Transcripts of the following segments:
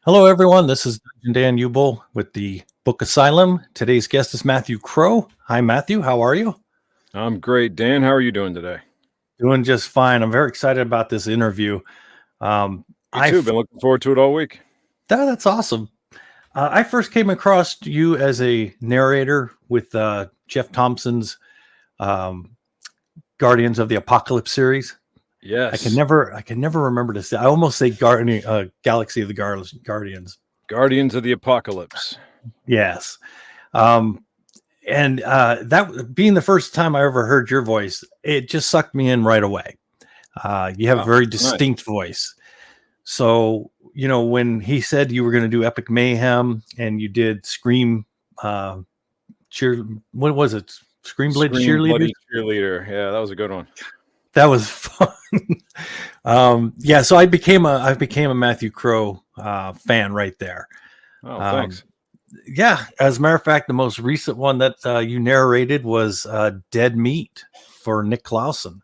Hello, everyone. This is Dungeon Dan Uebel with the book Asylum. Today's guest is Matthew Crow. Hi, Matthew. How are you? I'm great. Dan, how are you doing today? Doing just fine. I'm very excited about this interview. Um, Me too. Been looking forward to it all week. That's awesome. I first came across you as a narrator with Jeff Thompson's um, Guardians of the Apocalypse series. Yes. I can never remember to say. I almost say Galaxy of the Guardians. Guardians of the Apocalypse. Yes. And that being the first time I ever heard your voice, it just sucked me in right away. You have a very distinct voice. So, when he said you were going to do Epic Mayhem and you did Scream, what was it? Scream Bloody Cheerleader. Yeah, that was a good one. That was fun. So I became a Matthew Crow fan right there. Oh, thanks. Yeah, as a matter of fact, the most recent one that you narrated was Dead Meat for Nick Clausen.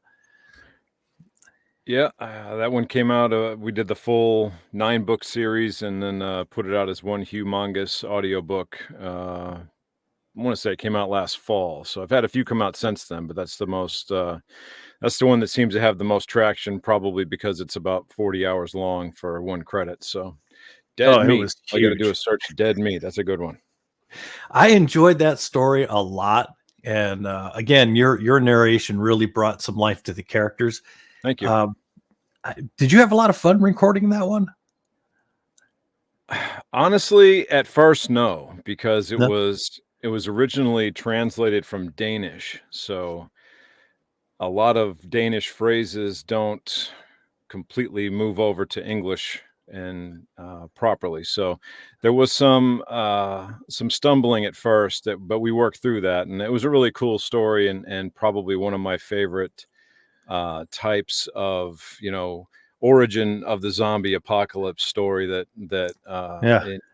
Yeah, that one came out. We did the full 9-book series and then put it out as one humongous audiobook. I want to say it came out last fall. So I've had a few come out since then, but that's the most, that's the one that seems to have the most traction, probably because it's about 40 hours long for one credit. So Dead Meat. All you got to do is search Dead Meat. That's a good one. I enjoyed that story a lot. And again, your narration really brought some life to the characters. Thank you. Did you have a lot of fun recording that one? Honestly, at first, no, because it was originally translated from Danish. So a lot of Danish phrases don't completely move over to English and properly. So there was some stumbling at first, but we worked through that, and it was a really cool story and probably one of my favorite types of origin of the zombie apocalypse story that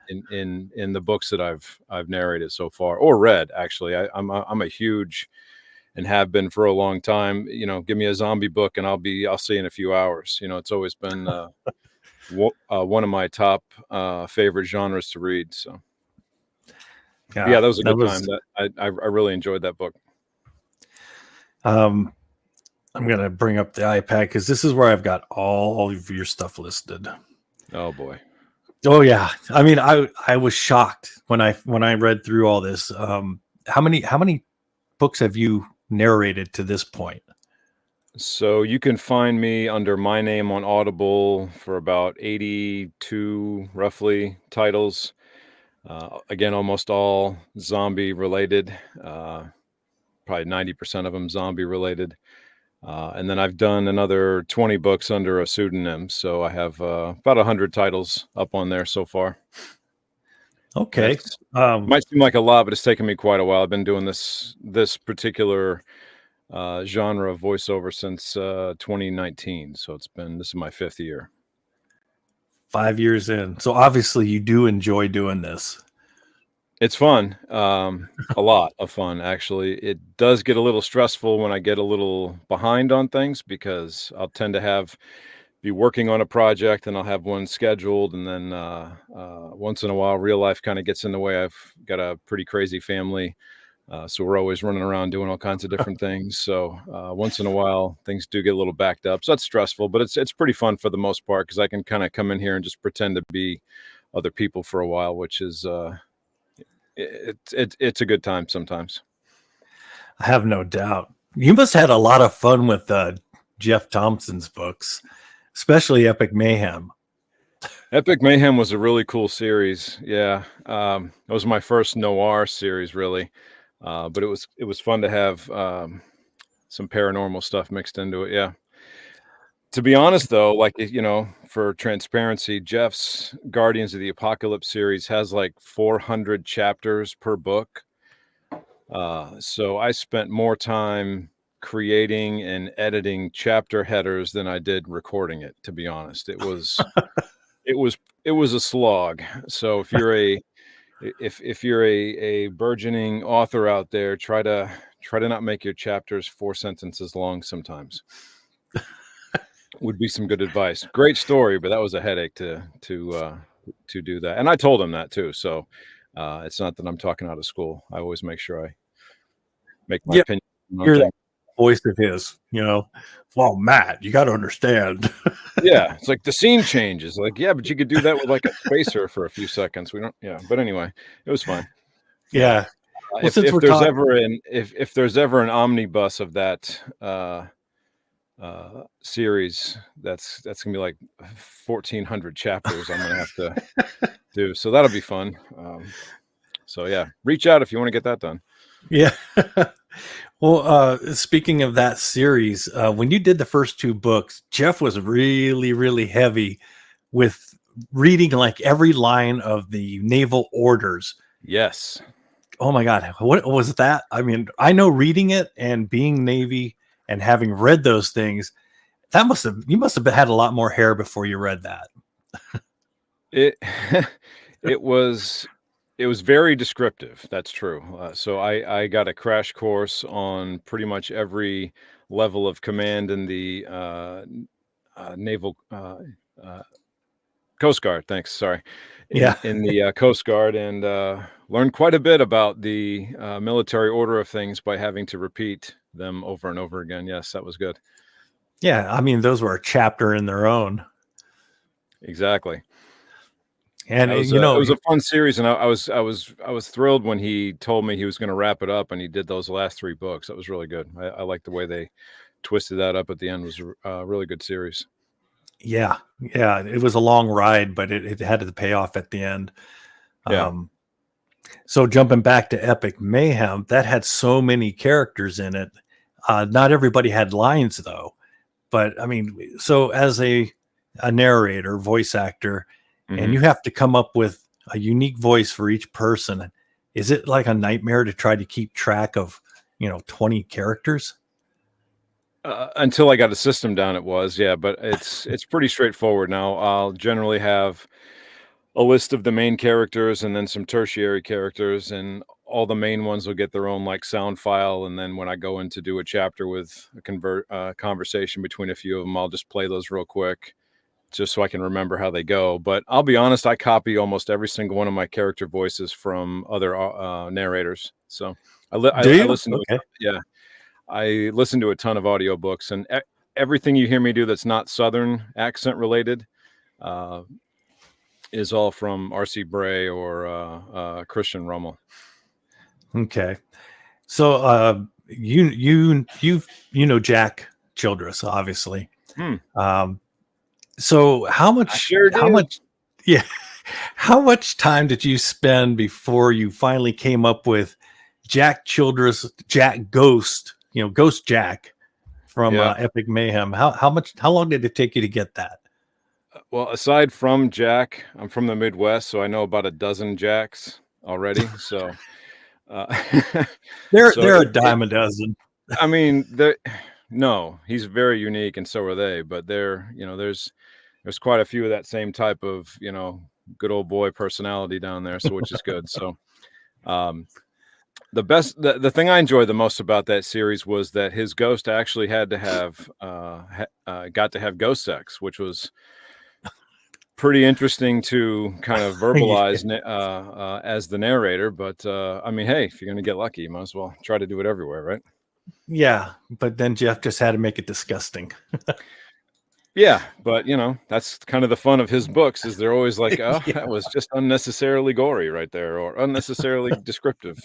in the books that I've narrated so far or read. Actually, I'm a huge and have been for a long time. Give me a zombie book and I'll see you in a few hours. It's always been one of my top favorite genres to read. So yeah, that was a good time. I really enjoyed that book. I'm going to bring up the iPad because this is where I've got all of your stuff listed. Oh boy. Oh yeah. I mean, I was shocked when I read through all this. How many books have you narrated to this point? So you can find me under my name on Audible for about 82 roughly titles. Again, almost all zombie related, probably 90% of them zombie related. And then I've done another 20 books under a pseudonym. So I have about 100 titles up on there so far. Okay. Might seem like a lot, but it's taken me quite a while. I've been doing this particular genre of voiceover since 2019. So this is my 5th year. 5 years in. So obviously you do enjoy doing this. It's fun. A lot of fun, actually. It does get a little stressful when I get a little behind on things because I'll tend to be working on a project and I'll have one scheduled. And then once in a while, real life kind of gets in the way. I've got a pretty crazy family. So we're always running around doing all kinds of different things. So once in a while, things do get a little backed up. So that's stressful, but it's pretty fun for the most part because I can kind of come in here and just pretend to be other people for a while, which is it's a good time sometimes. I have no doubt. You must have had a lot of fun with Jeff Thompson's books, especially Epic Mayhem. Epic Mayhem was a really cool series. Yeah, it was my first noir series, really. But it was fun to have some paranormal stuff mixed into it. Yeah. To be honest, though, like, for transparency, Jeff's Guardians of the Apocalypse series has like 400 chapters per book. So I spent more time creating and editing chapter headers than I did recording it, to be honest. It was it was a slog. So if you're a burgeoning author out there, try to not make your chapters 4 sentences long sometimes. Would be some good advice. Great story, but that was a headache to to do that. And I told him that too. So it's not that I'm talking out of school. I always make sure I make my opinion on Hear that things. voice of his, well, Matt, you got to understand. Yeah, it's like the scene changes. Like, yeah, but you could do that with like a spacer for a few seconds. We don't. Yeah, but anyway, it was fun. Yeah. Yeah. Well, since If we're there's talking, ever if there's ever an omnibus of that series, that's gonna be like 1,400 chapters. I'm gonna have to do. So that'll be fun. So yeah, reach out if you want to get that done. yeah. Well, speaking of that series, when you did the first 2 books, Jeff was really, really heavy with reading like every line of the naval orders. Yes. Oh my God. What was that? I mean, I know reading it and being Navy and having read those things, you must have had a lot more hair before you read that. It it was very descriptive. That's true. So I got a crash course on pretty much every level of command in the naval Coast Guard. Thanks. Sorry, in the Coast Guard, and learned quite a bit about the military order of things by having to repeat them over and over again. Yes, that was good. Yeah, I mean, those were a chapter in their own. Exactly. And it was a fun series, and I was thrilled when he told me he was going to wrap it up, and he did those last 3 books. That was really good. I like the way they twisted that up at the end. It was a really good series. Yeah, it was a long ride, but it had the payoff at the end. Yeah. So jumping back to Epic Mayhem, that had so many characters in it. Not everybody had lines though, but I mean, so as a narrator, voice actor, and you have to come up with a unique voice for each person. Is it like a nightmare to try to keep track of, 20 characters? Until I got a system down, it was, yeah, but it's pretty straightforward now. I'll generally have a list of the main characters and then some tertiary characters, and all the main ones will get their own like sound file. And then when I go in to do a chapter with a conversation between a few of them, I'll just play those real quick, just so I can remember how they go. But I'll be honest, I copy almost every single one of my character voices from other narrators. So I listen to Okay. Yeah, I listen to a ton of audiobooks, and everything you hear me do that's not Southern accent related is all from R.C. Bray or Christian Rummel. Okay. So you know Jack Childress, obviously. So how much yeah, how much time did you spend before you finally came up with Jack Childress, Jack Ghost, Ghost Jack from Epic Mayhem? How long did it take you to get that? Well, aside from Jack, I'm from the Midwest, so I know about a dozen Jacks already. So they're a dime a dozen. I mean, no, he's very unique, and so are they. But there's quite a few of that same type of good old boy personality down there, so which is good. So the thing I enjoyed the most about that series was that his ghost actually had to have got to have ghost sex, which was pretty interesting to kind of verbalize as the narrator. But I mean, hey, if you're going to get lucky, you might as well try to do it everywhere, right? Yeah, but then Jeff just had to make it disgusting. Yeah, but that's kind of the fun of his books, is they're always like, oh, that was just unnecessarily gory right there, or unnecessarily descriptive.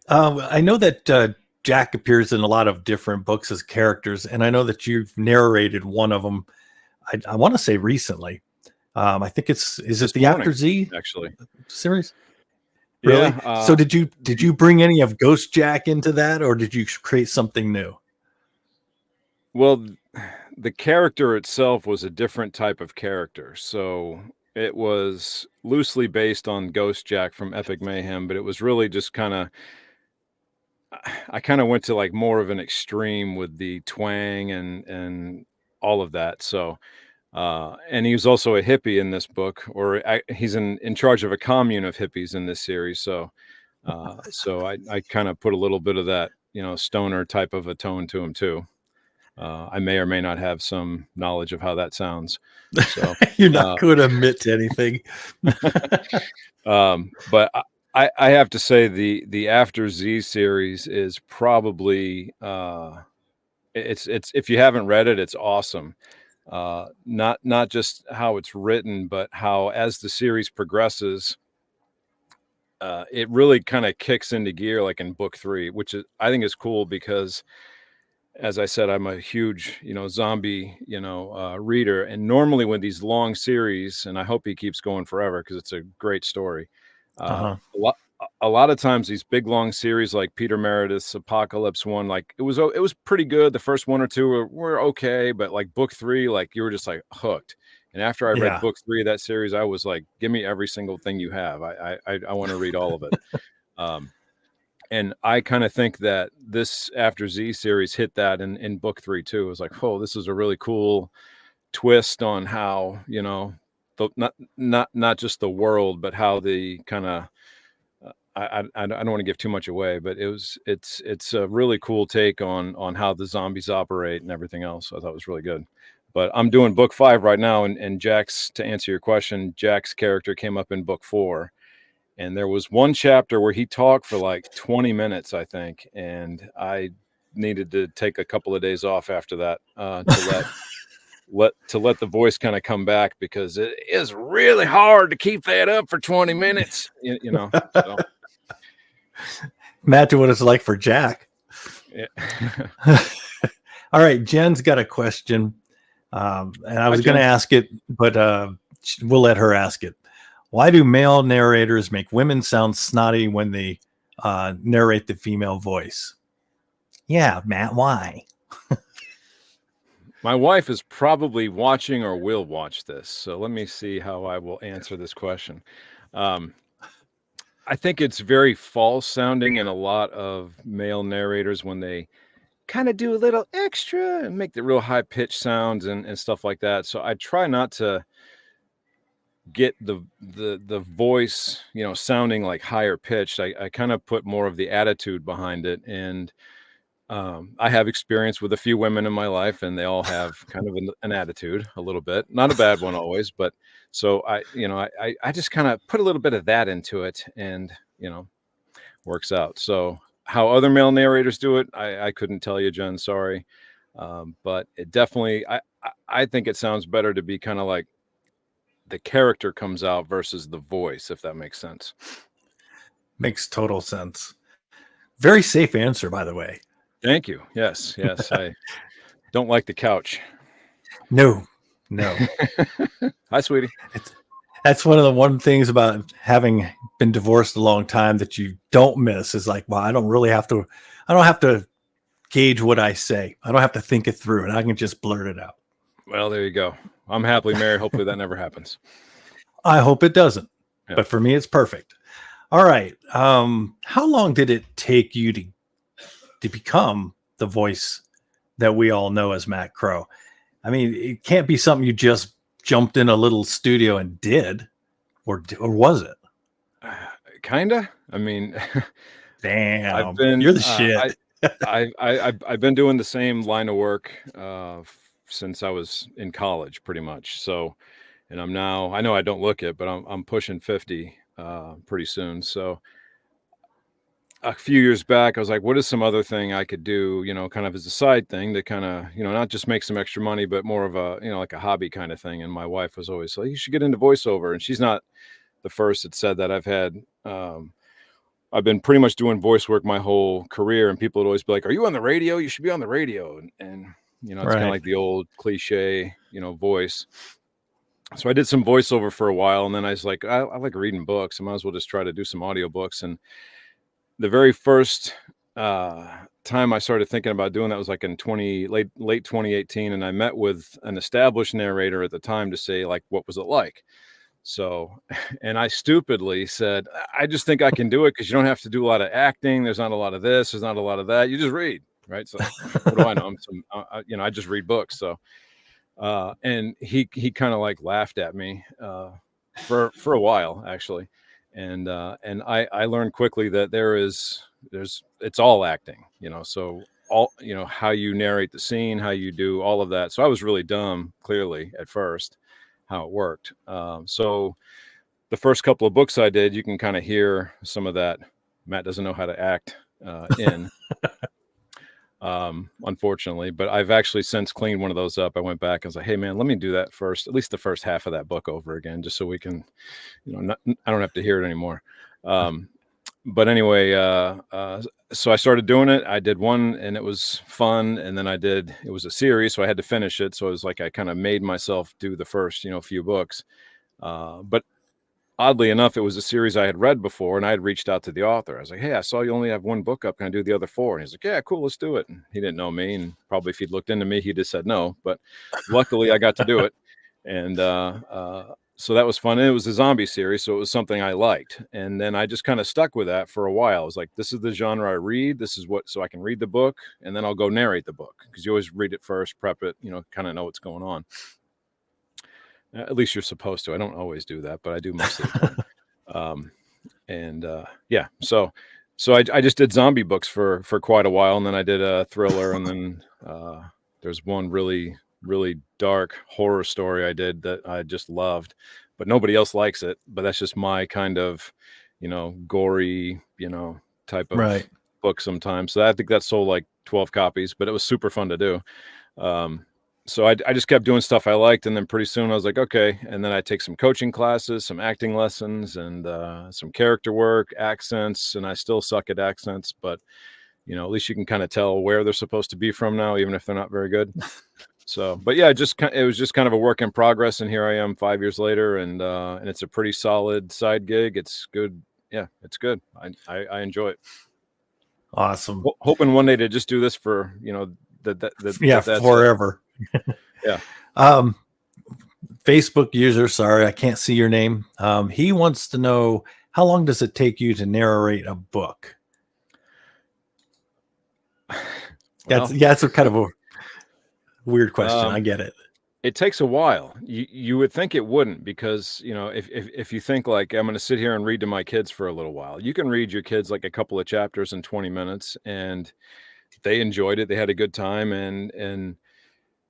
I know that Jack appears in a lot of different books as characters, and I know that you've narrated one of them. I want to say recently. I think is it the After Z actually series? Really? Yeah. So did you bring any of Ghost Jack into that, or did you create something new? Well, the character itself was a different type of character, so it was loosely based on Ghost Jack from Epic Mayhem, but it was really just I kind of went to like more of an extreme with the twang and all of that. So and he was also a hippie in this book, or he's in charge of a commune of hippies in this series. So so I kind of put a little bit of that stoner type of a tone to him too. I may or may not have some knowledge of how that sounds. So you're not going to admit to anything. But I have to say the After Z series is probably it's if you haven't read it, it's awesome. Not just how it's written, but how as the series progresses, it really kind of kicks into gear, like in book 3, which is I think is cool because, as I said, I'm a huge zombie reader, and normally when these long series, and I hope he keeps going forever because it's a great story. Uh-huh. A lot of times these big long series like Peter Meredith's Apocalypse one, like it was pretty good. The first one or two were okay, but like book 3, like you were just like hooked. And after I read Yeah. book 3 of that series, I was like, give me every single thing you have. I want to read all of it. And I kind of think that this After Z series hit that in book 3 too. It was like, oh, this is a really cool twist on how, not just the world, but how the kind of I don't want to give too much away, but it's a really cool take on how the zombies operate and everything else. I thought it was really good. But I'm doing book 5 right now, and Jack's, to answer your question, Jack's character came up in book 4, and there was one chapter where he talked for like 20 minutes, I think, and I needed to take a couple of days off after that to let the voice kind of come back, because it is really hard to keep that up for 20 minutes, so. Imagine what it's like for Jack. Yeah. All right, Jen's got a question, and I was going to ask it, but we'll let her ask it. Why do male narrators make women sound snotty when they narrate the female voice? Yeah, Matt, why? My wife is probably watching or will watch this, so let me see how I will answer this question. I think it's very false sounding in a lot of male narrators when they kind of do a little extra and make the real high pitched sounds and stuff like that. So I try not to get the voice, sounding like higher pitched. I kind of put more of the attitude behind it. And I have experience with a few women in my life, and they all have kind of an attitude, a little bit, not a bad one always, but so I just kind of put a little bit of that into it, and works out. So how other male narrators do it, I couldn't tell you, Jen, sorry. But it definitely, I think it sounds better to be kind of like the character comes out versus the voice, if that makes sense. Makes total sense. Very safe answer, by the way. Thank you. Yes. I don't like the couch. No. Hi, sweetie. That's one of the one things about having been divorced a long time that you don't miss is like, well, I don't have to gauge what I say. I don't have to think it through, and I can just blurt it out. Well, there you go. I'm happily married. Hopefully that never happens. I hope it doesn't. Yeah. But for me, it's perfect. All right. How long did it take you to become the voice that we all know as Matt Crow? I mean, it can't be something you just jumped in a little studio and did, or was it? Kinda. I mean, damn, you're the shit. I've been doing the same line of work since I was in college, pretty much. So, and I'm now, I know I don't look it, but I'm pushing 50 pretty soon. So a few years back, I was like, what is some other thing I could do, kind of as a side thing to kind of, not just make some extra money, but more of a, like a hobby kind of thing. And my wife was always like, you should get into voiceover. And she's not the first that said that. I've been pretty much doing voice work my whole career, and people would always be like, are you on the radio? You should be on the radio. And it's kind of like the old cliche, voice. So I did some voiceover for a while, and then I was like, I like reading books. I might as well just try to do some audiobooks. And the very first time I started thinking about doing that was like in late 2018. And I met with an established narrator at the time to say, like, what was it like? So, and I stupidly said, I just think I can do it because you don't have to do a lot of acting. There's not a lot of this. There's not a lot of that. You just read, right? So what do I know? I just read books. So, and he kind of like laughed at me for a while, actually. And I learned quickly that it's all acting, so all, how you narrate the scene, how you do all of that. So I was really dumb, clearly, at first, how it worked. So the first couple of books I did, you can kind of hear some of that Matt doesn't know how to act in. Unfortunately, but I've actually since cleaned one of those up. I went back and was like, hey man, let me do that first, at least the first half of that book over again, just so we can, I don't have to hear it anymore. But anyway, so I started doing it. I did one and it was fun. And then it was a series, so I had to finish it. So it was like, I kind of made myself do the first, few books. But oddly enough, it was a series I had read before, and I had reached out to the author. I was like, hey, I saw you only have one book up. Can I do the other 4? And he's like, yeah, cool, let's do it. And he didn't know me. And probably if he'd looked into me, he'd have said no. But luckily, I got to do it. And so that was fun. And it was a zombie series, so it was something I liked. And then I just kind of stuck with that for a while. I was like, this is the genre I read. This is so I can read the book, and then I'll go narrate the book. Because you always read it first, prep it, kind of know what's going on. At least you're supposed to. I don't always do that, but I do most of the time. Yeah, so I just did zombie books for quite a while, and then I did a thriller, and then there's one really, really dark horror story I did that I just loved, but nobody else likes it. But that's just my kind of, gory, type of book sometimes. So I think that sold like 12 copies, but it was super fun to do. So I just kept doing stuff I liked, and then pretty soon I was like, okay. And then I take some coaching classes, some acting lessons, and some character work, accents. And I still suck at accents, but at least you can kind of tell where they're supposed to be from now, even if they're not very good. So, but yeah, it was just kind of a work in progress. And here I am 5 years later, and it's a pretty solid side gig. It's good. Yeah, it's good. I enjoy it. Awesome. Hoping one day to just do this for, that's forever. Yeah. Facebook user, sorry, I can't see your name. He wants to know, how long does it take you to narrate a book? That's a kind of a weird question. I get it. It takes a while. You would think it wouldn't, because if you think like, I'm going to sit here and read to my kids for a little while, you can read your kids like a couple of chapters in 20 minutes, and they enjoyed it. They had a good time, and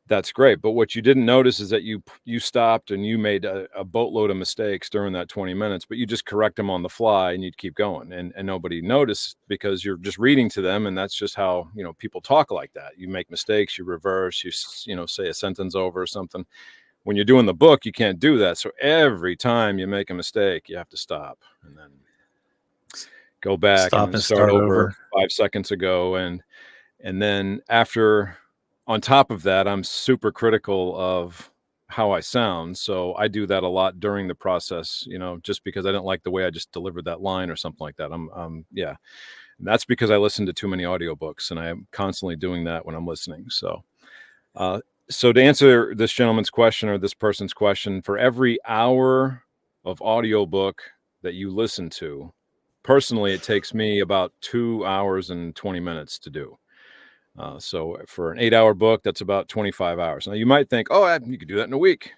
that's great. But what you didn't notice is that you stopped and you made a boatload of mistakes during that 20 minutes, but you just correct them on the fly and you'd keep going, and nobody noticed, because you're just reading to them. And that's just how, people talk like that. You make mistakes, you reverse, you say a sentence over or something. When you're doing the book, you can't do that. So every time you make a mistake, you have to stop and then go back and start over 5 seconds ago. And then after, on top of that, I'm super critical of how I sound. So I do that a lot during the process, just because I don't like the way I just delivered that line or something like that. Yeah. And that's because I listen to too many audiobooks, and I am constantly doing that when I'm listening. So to answer this gentleman's question, or this person's question, for every hour of audiobook that you listen to, personally, it takes me about 2 hours and 20 minutes to do. So for an 8-hour book, that's about 25 hours. Now you might think, oh, you could do that in a week.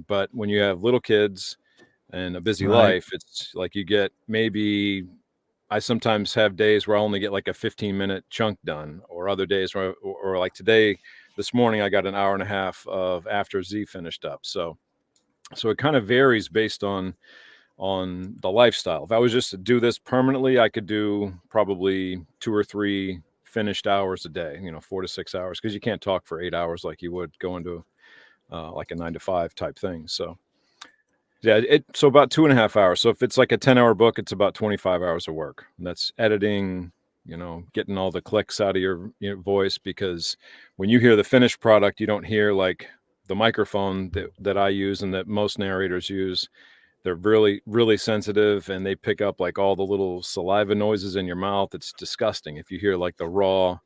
But when you have little kids and a busy life, it's like you get I sometimes have days where I only get like a 15-minute chunk done, or other days where, or like this morning, I got an hour and a half of After Z finished up. So it kind of varies based on the lifestyle. If I was just to do this permanently, I could do probably 2 or 3 finished hours a day, 4 to 6 hours, because you can't talk for 8 hours like you would go into like a 9 to 5 type thing. So yeah, so about 2.5 hours. So if it's like a 10-hour book, it's about 25 hours of work. And that's editing, getting all the clicks out of your voice, because when you hear the finished product, you don't hear like the microphone that I use and that most narrators use. They're really, really sensitive, and they pick up like all the little saliva noises in your mouth. It's disgusting. If you hear like the raw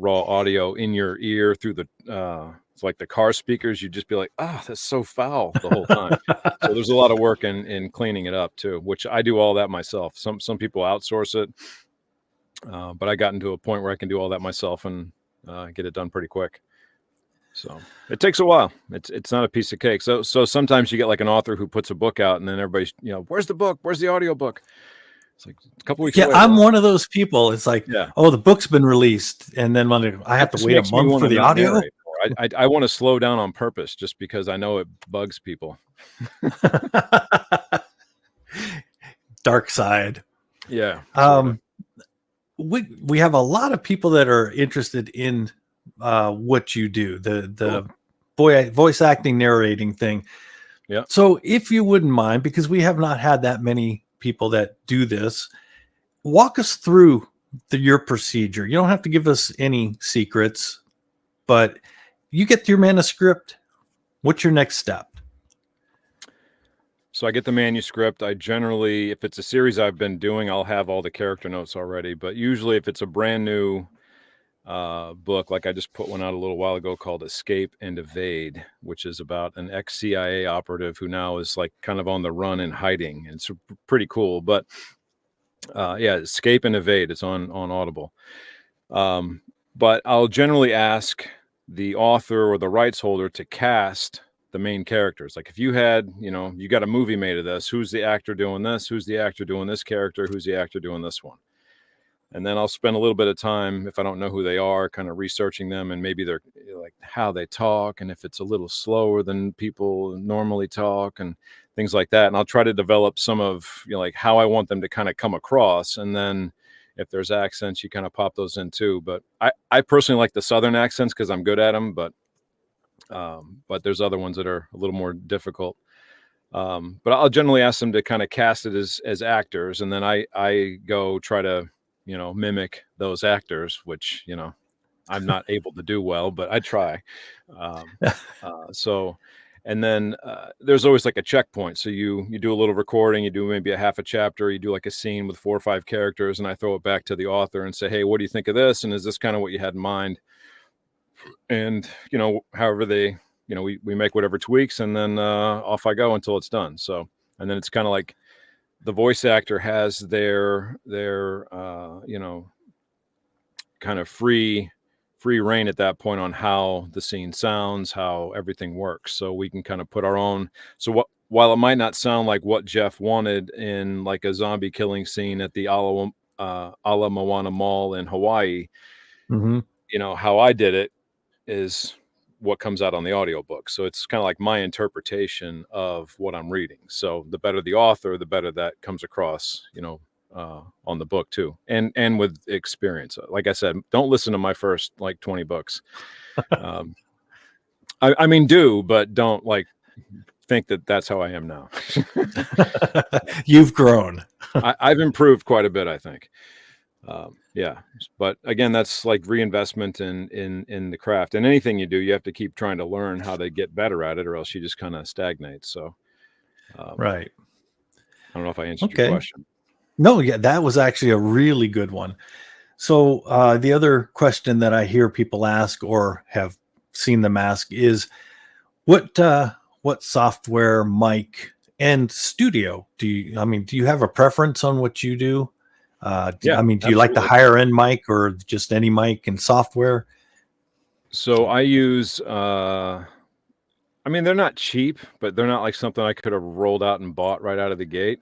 audio in your ear through it's like the car speakers, you'd just be like, oh, that's so foul the whole time. So there's a lot of work in cleaning it up too, which I do all that myself. Some people outsource it, but I got into a point where I can do all that myself and get it done pretty quick. So it takes a while. It's not a piece of cake. So sometimes you get like an author who puts a book out, and then everybody's, where's the book? Where's the audio book? It's like a couple weeks Yeah, away. I'm one of those people. It's like, Yeah. oh, the book's been released, and then when I have to wait a month for the audio. Narrate. I want to slow down on purpose just because I know it bugs people. Dark side. Yeah. We have a lot of people that are interested in what you do, the cool. voice acting, narrating thing. Yeah. So if you wouldn't mind, because we have not had that many people that do this, walk us through your procedure. You don't have to give us any secrets, but you get your manuscript. What's your next step? So I get the manuscript. I generally, if it's a series I've been doing, I'll have all the character notes already. But usually if it's a brand new book, like I just put one out a little while ago called Escape and Evade, which is about an ex-CIA operative who now is like kind of on the run and hiding. And it's pretty cool. But yeah, Escape and Evade. It's on Audible. But I'll generally ask the author or the rights holder to cast the main characters. Like if you had, you got a movie made of this, who's the actor doing this? Who's the actor doing this character? Who's the actor doing this one? And then I'll spend a little bit of time, if I don't know who they are, kind of researching them and maybe they're like how they talk. And if it's a little slower than people normally talk and things like that. And I'll try to develop some of, like how I want them to kind of come across. And then if there's accents, you kind of pop those in too. But I personally like the Southern accents because I'm good at them, but there's other ones that are a little more difficult. But I'll generally ask them to kind of cast it as actors. And then I go try to, mimic those actors, which, I'm not able to do well, but I try. And then there's always like a checkpoint. So you do a little recording, you do maybe a half a chapter, you do like a scene with 4 or 5 characters, and I throw it back to the author and say, hey, what do you think of this? And is this kind of what you had in mind? And, however they, we make whatever tweaks and then off I go until it's done. So, and then it's kind of like the voice actor has their kind of free reign at that point on how the scene sounds, how everything works. So we can kind of put our own. So while it might not sound like what Jeff wanted in like a zombie killing scene at the Ala Moana Mall in Hawaii, how I did it is what comes out on the audiobook. So it's kind of like my interpretation of what I'm reading. So the better the author, the better that comes across, on the book too. And with experience. Like I said, don't listen to my first like 20 books. I mean, do, but don't like think that that's how I am now. You've grown. I've improved quite a bit, I think. Yeah, but again, that's like reinvestment in the craft. And anything you do, you have to keep trying to learn how to get better at it, or else you just kind of stagnate. So, right. I don't know if I answered your question. No, yeah, that was actually a really good one. So the other question that I hear people ask or have seen them ask is, what software, mic, and studio do you have a preference on what you do? Yeah, do you like the higher end mic or just any mic and software? So I use, they're not cheap, but they're not like something I could have rolled out and bought right out of the gate.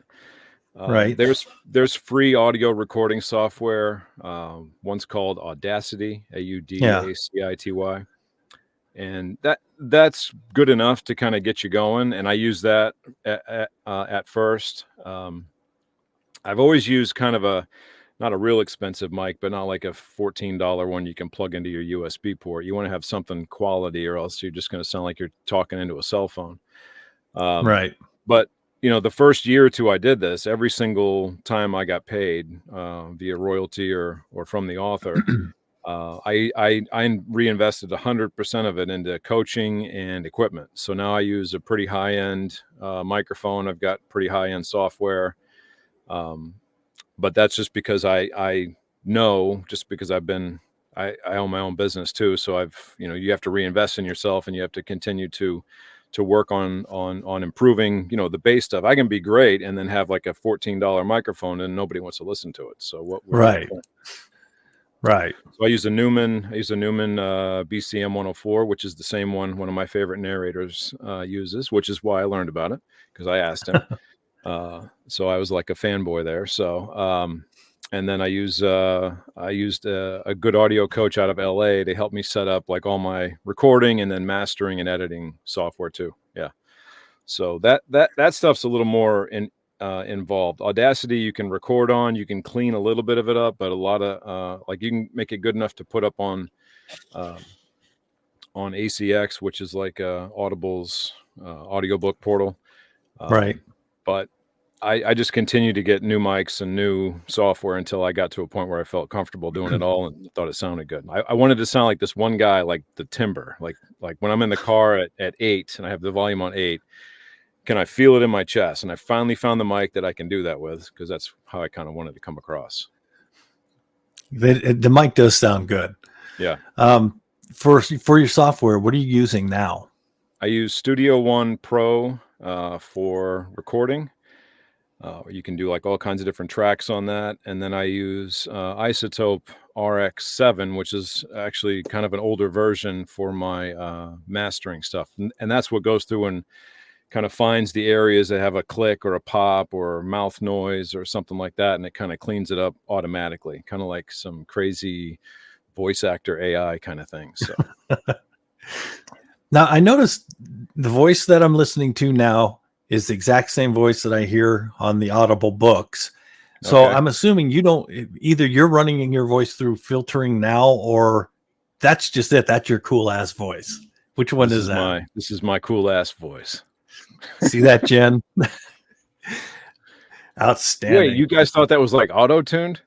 Right. There's free audio recording software. One's called Audacity, Audacity, and that's good enough to kind of get you going. And I use that at first. I've always used kind of not a real expensive mic, but not like a $14 one you can plug into your USB port. You want to have something quality, or else you're just going to sound like you're talking into a cell phone. Right. But the first year or two I did this, every single time I got paid via royalty or from the author, I reinvested 100% of it into coaching and equipment. So now I use a pretty high-end microphone. I've got pretty high-end software. But that's just because I know, just because I own my own business too. So you have to reinvest in yourself, and you have to continue to work on improving, the base stuff. I can be great and then have like a $14 microphone and nobody wants to listen to it. So right. So I use a Newman BCM 104, which is the same one of my favorite narrators uses, which is why I learned about it, because I asked him. So I was like a fanboy there. So, and then I used a good audio coach out of LA to help me set up like all my recording and then mastering and editing software too. Yeah. So that stuff's a little more involved. Audacity you can record on, you can clean a little bit of it up, but a lot of like you can make it good enough to put up on ACX, which is like Audible's audiobook portal. Right. But I just continued to get new mics and new software until I got to a point where I felt comfortable doing it all and thought it sounded good. I wanted to sound like this one guy, like the Timber, like when I'm in the car at 8 and I have the volume on 8, can I feel it in my chest? And I finally found the mic that I can do that with, because that's how I kind of wanted to come across. The mic does sound good. Yeah. For your software, what are you using now? I use Studio One Pro for recording. You can do like all kinds of different tracks on that. And then I use Isotope RX7, which is actually kind of an older version for my mastering stuff. And that's what goes through and kind of finds the areas that have a click or a pop or mouth noise or something like that. And it kind of cleans it up automatically, kind of like some crazy voice actor AI kind of thing. So now I noticed the voice that I'm listening to now is the exact same voice that I hear on the Audible books. So okay. I'm assuming either you're running your voice through filtering now, or that's just it. That's your cool ass voice. Which one is that? This is my cool ass voice. See that, Jen? Outstanding. Wait, you guys thought that was like auto-tuned?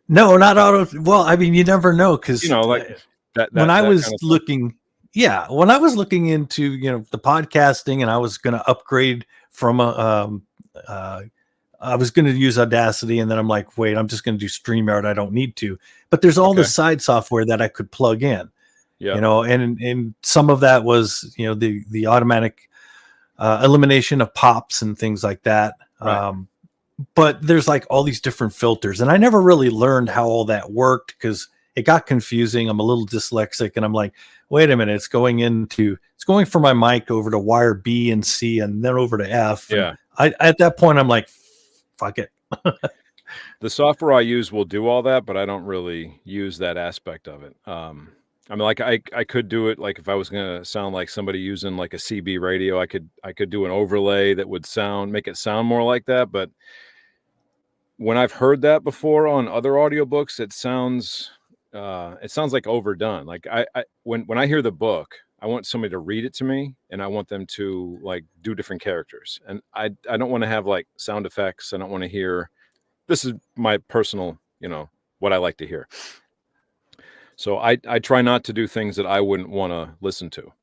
No, not auto. Well, I mean, you never know, because like that. When I was kind of looking, when I was looking into the podcasting, and I was going to upgrade from I was going to use Audacity, and then I'm like, wait, I'm just going to do StreamYard. I don't need to. But there's all this side software that I could plug in. Yeah. And some of that was the automatic elimination of pops and things like that. Right. But there's like all these different filters, and I never really learned how all that worked because it got confusing. I'm a little dyslexic, and I'm like, wait a minute, it's going from my mic over to wire B and C and then over to F. Yeah. At that point, I'm like, fuck it. The software I use will do all that, but I don't really use that aspect of it. I mean, like I could do it, like if I was going to sound like somebody using like a CB radio, I could do an overlay that would make it sound more like that. But when I've heard that before on other audiobooks, it sounds like overdone. Like when I hear the book, I want somebody to read it to me, and I want them to like do different characters. And I don't want to have like sound effects. I don't want to hear. This is my personal, what I like to hear. So I try not to do things that I wouldn't want to listen to.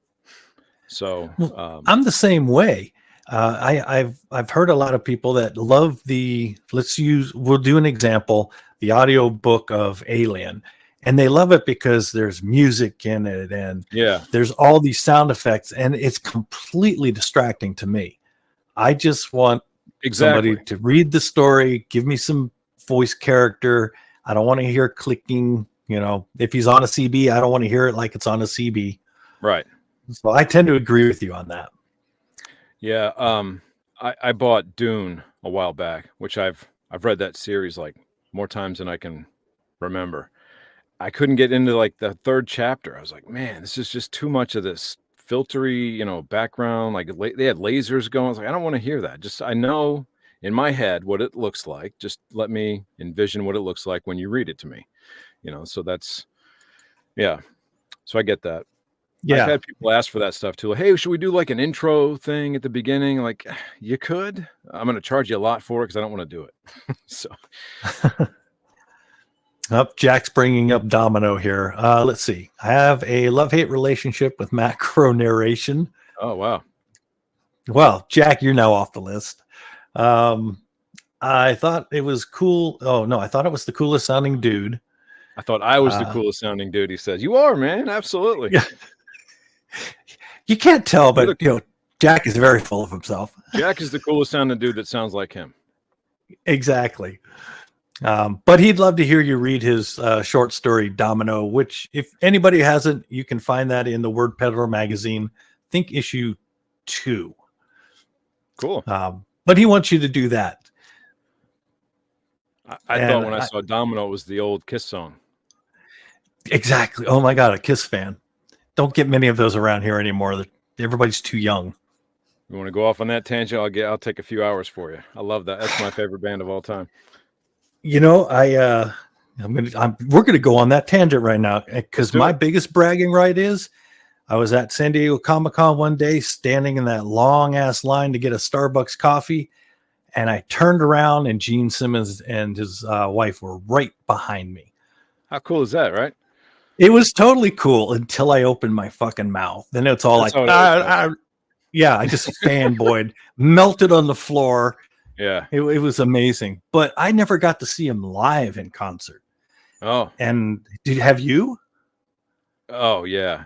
So I'm the same way. I've heard a lot of people that love we'll do an example, the audio book of Alien, and they love it because there's music in it and there's all these sound effects, and it's completely distracting to me. I just want somebody to read the story, give me some voice character. I don't want to hear clicking. If he's on a CB, I don't want to hear it like it's on a CB. Right. So I tend to agree with you on that. Yeah. I bought Dune a while back, which I've read that series like more times than I can remember. I couldn't get into like the third chapter. I was like, man, this is just too much of this filtery, background. Like they had lasers going. I was like, I don't want to hear that. Just, I know in my head what it looks like. Just let me envision what it looks like when you read it to me, so that's, so I get that. Yeah. I've had people ask for that stuff too. Like, hey, should we do like an intro thing at the beginning? Like, you could. I'm going to charge you a lot for it because I don't want to do it. So. Jack's bringing up Domino here. Let's see. I have a love-hate relationship with macro narration. Oh, wow. Well, Jack, you're now off the list. I thought it was cool. Oh, no, I thought it was the coolest sounding dude. I thought I was the coolest sounding dude. He says, you are, man. Absolutely. Yeah. You can't tell, but Jack is very full of himself. Jack is the coolest sounding dude that sounds like him. Exactly. But he'd love to hear you read his short story, Domino, which if anybody hasn't, you can find that in the Word Peddler magazine, I think issue 2. Cool. But he wants you to do that. I thought when I saw Domino, it was the old Kiss song. Exactly. Oh my God, a Kiss fan. Don't get many of those around here anymore. Everybody's too young. You want to go off on that tangent? I'll take a few hours for you. I love that. That's my favorite band of all time. You know, we're gonna go on that tangent right now because my biggest bragging right is I was at San Diego Comic-Con one day, standing in that long ass line to get a Starbucks coffee, and I turned around and Gene Simmons and his wife were right behind me. How cool is that, right? It was totally cool until I opened my fucking mouth. Then it's all like, yeah, I just fanboyed, melted on the floor. Yeah, it was amazing. But I never got to see him live in concert. Oh, and have you? Oh yeah,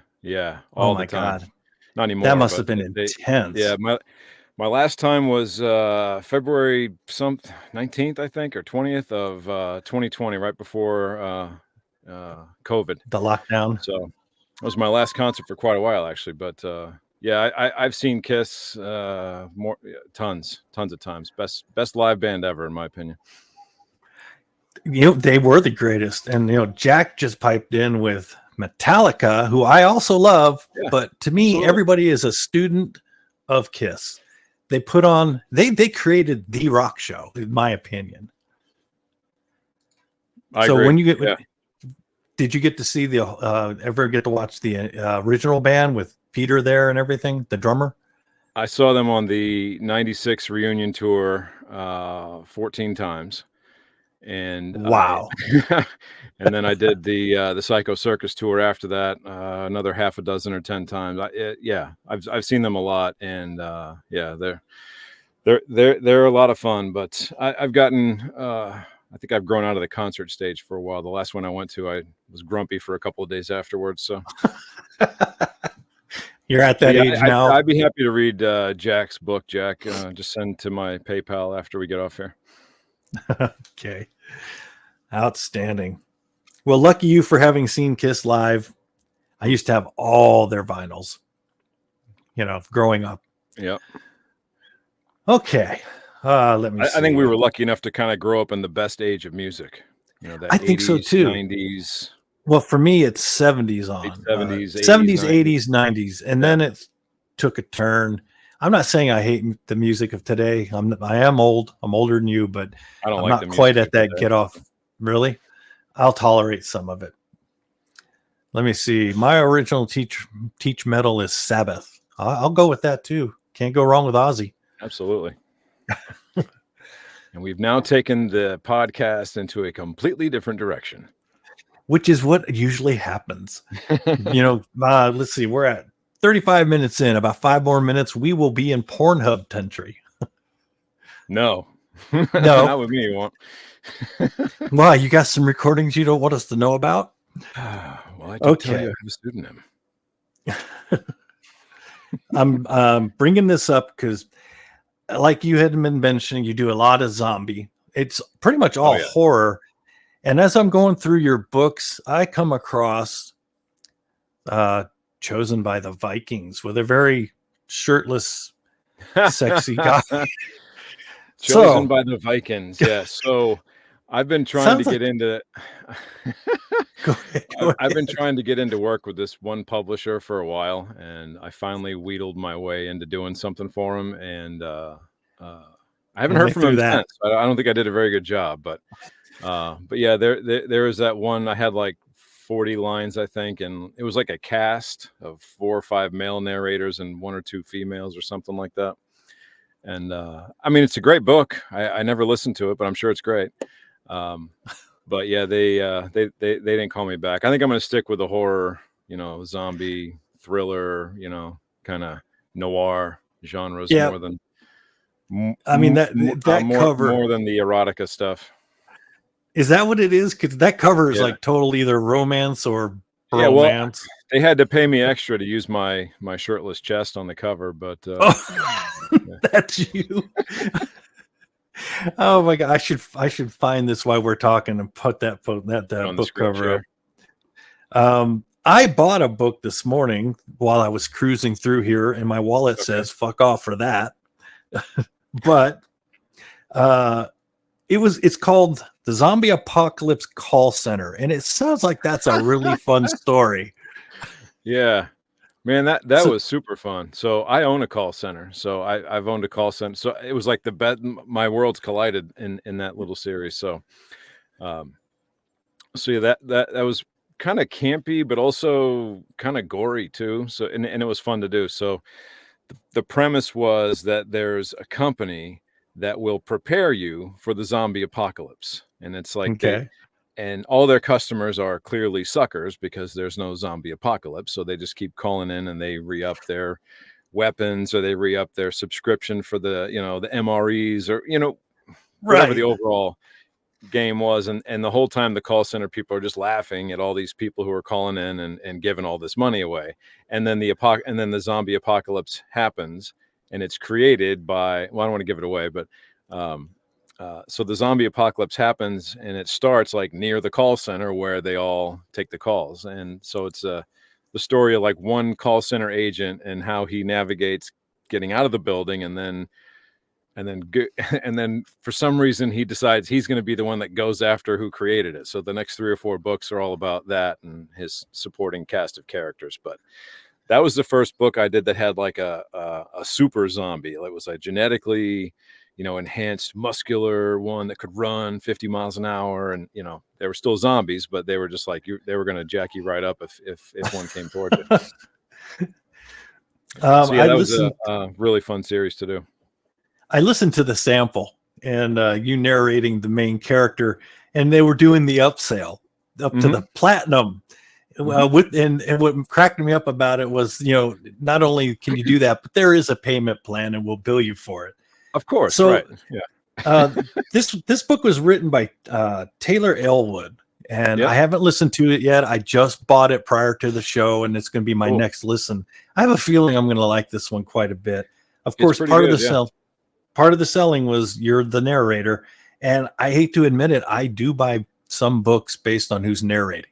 all the time. God. Not anymore. That must have been intense. Yeah, my last time was February 19th, I think, or 20th of 2020, right before COVID, the lockdown. So it was my last concert for quite a while, actually. But yeah, I've seen Kiss tons of times. Best live band ever, in my opinion. You know, they were the greatest. And, you know, Jack just piped in with Metallica, who I also love. Yeah, but to me, absolutely. Everybody is a student of Kiss. They put on, they created the rock show, in my opinion. I agree. When you get, did you get to see ever get to watch the original band with Peter there and everything, the drummer? I saw them on the '96 reunion tour 14 times. And wow. And then I did the Psycho Circus tour after that, another half a dozen or 10 times. I've seen them a lot, and yeah, they're a lot of fun. But I've gotten I think I've grown out of the concert stage for a while. The last one I went to, I was grumpy for a couple of days afterwards. So you're at that age now. I'd be happy to read Jack's book. Jack, just send to my PayPal after we get off here. Okay. Outstanding. Well, lucky you for having seen Kiss live. I used to have all their vinyls, you know, growing up. Yep. Okay. Let me see. I think we were lucky enough to kind of grow up in the best age of music. You know, that I think 80s, so too. 90s. Well, for me, it's 70s on. 70s, 80s, 90s. And then it took a turn. I'm not saying I hate the music of today. I am old. I'm older than you, but I'm like not quite at that get off. Really? I'll tolerate some of it. Let me see. My original teach metal is Sabbath. I'll go with that too. Can't go wrong with Ozzy. Absolutely. And we've now taken the podcast into a completely different direction, which is what usually happens. You know, let's see. We're at 35 minutes in. About 5 more minutes, we will be in Pornhub country. No, not with me. You won't. Why? You got some recordings you don't want us to know about? Well, I did tell you I have a pseudonym. I'm bringing this up because, like you had been mentioning, you do a lot of zombie. It's pretty much all horror. And as I'm going through your books, I come across Chosen by the Vikings with a very shirtless, sexy guy. Chosen by the Vikings. Yeah. So I've been trying to get into I've been trying to get into work with this one publisher for a while, and I finally wheedled my way into doing something for him. And I haven't heard from him since. I don't think I did a very good job, but yeah, there was that one. I had like 40 lines, I think, and it was like a cast of 4 or 5 male narrators and 1 or 2 females or something like that. And I mean, it's a great book. I never listened to it, but I'm sure it's great. But yeah, they didn't call me back. I think I'm going to stick with the horror, you know, zombie thriller, you know, kind of noir genres more than. I mean that cover more than the erotica stuff. Is that what it is? Because that cover is like total either romance or romance. Well, they had to pay me extra to use my shirtless chest on the cover, but that's you. Oh my god! I should find this while we're talking and put that book cover up. I bought a book this morning while I was cruising through here, and my wallet says "fuck off" for that. But It's called The Zombie Apocalypse Call Center, and it sounds like that's a really fun story. Yeah. Man, that was super fun. So I own a call center. So I've owned a call center. So it was like my worlds collided in that little series. So so yeah, that was kind of campy, but also kind of gory too. So and it was fun to do. So the premise was that there's a company that will prepare you for the zombie apocalypse. And it's like Okay. and all their customers are clearly suckers because there's no zombie apocalypse. So they just keep calling in and they re-up their weapons, or they re-up their subscription for the, the MREs, or, whatever the Right. overall game was. And the whole time the call center people are just laughing at all these people who are calling in and giving all this money away. And then the zombie apocalypse happens, and it's created by, well, I don't want to give it away, but so the zombie apocalypse happens, and it starts like near the call center where they all take the calls. And so it's the story of like one call center agent and how he navigates getting out of the building, and then and then for some reason he decides he's going to be the one that goes after who created it. So the next 3 or 4 books are all about that and his supporting cast of characters. But that was the first book I did that had like a super zombie. It was a genetically, enhanced muscular one that could run 50 miles an hour. And, they were still zombies, but they were just like, they were going to jack you right up if one came towards you. So yeah, that was a really fun series to do. I listened to the sample and you narrating the main character, and they were doing the upsell up to the platinum. And what cracked me up about it was, not only can you do that, but there is a payment plan and we'll bill you for it. Of course. So, right. Yeah. This book was written by Taylor Elwood, and I haven't listened to it yet. I just bought it prior to the show, and it's going to be my next listen. I have a feeling I'm going to like this one quite a bit. Of course, part of the selling was you're the narrator, and I hate to admit it, I do buy some books based on who's narrating.